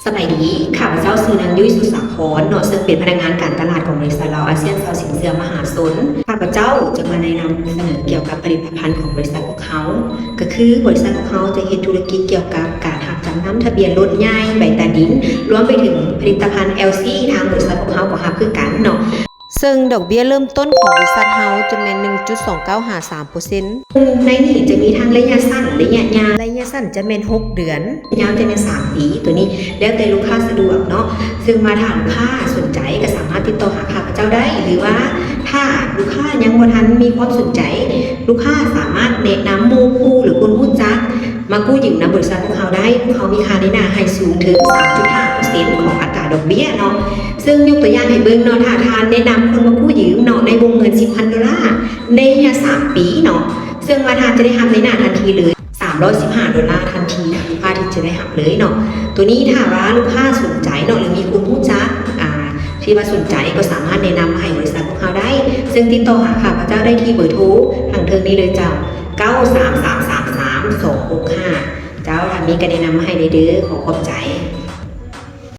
สมัยนี้ข้าพเจ้าซื้อนางยุ้ยสุสาครเนาะซึ่งเป็นพนักงานการตลาดของบริษัทเราอาเซียนเซาสินเสือมหาชนข้าพเจ้าจะมาแนะนำเสนอเกี่ยวกับผลิตภัณฑ์ของบริษัทพวกเขาก็คือบริษัทพวกเขาจะเฮ็ดธุรกิจเกี่ยวกับการหักจำนำทะเบียนรถใหญ่ใบตาดินรวมไปถึงผลิตภัณฑ์ LC ทางบริษัทพวกเขาก็หักคือกันเนาะซึ่งดอกเบี้ยเริ่มต้นของบริษัทเฮาจะเป็น 1.2953% ในนี้จะมีทั้งระยะสั้นระยะยาว ระยะสั้นจะเป็น6เดือน ยาวจะเป็น3 ปีตัวนี้แล้วแต่ลูกค้าสะดวกเนาะซึ่งมาถามลูกค้าสนใจก็สามารถติดต่อหาข้าพเจ้าได้หรือว่าถ้าลูกค้ายังบ่ทันมีความสนใจลูกค้าสามารถแนะนำหมู่คู่หรือคนรู้จักมากู้ยืมในบริษัทพวกเขาได้พวกเขามีค่าในหน้าให้สูงถึง 3.5% ของอัตราดอกเบี้ยเนาะซึ่งยกตัวอย่างให้เบิ่งเนาะถ้าทานแนะนำคนมากู้ยืมเนาะในวงเงิน $10,000 ในระยะ3 ปีเนาะซึ่งมาทานจะได้รับในหน้าทันทีเลย$315ทันทีลูกค้าที่จะได้หักเลยเนาะตัวนี้ถ้าว่าลูกค้าสนใจเนาะหรือมีคุณผู้จักที่ว่าสนใจก็สามารถแนะนำมาให้บริษัทพวกเขาได้ซึ่งติดต่อหาข้าพเจ้าได้ที่เบอร์โทรทางเทิงนี้เลยเจ้า933333265เจ้าทางนี้ก็แนะนำมาให้ได้เด้อขอขอบใจ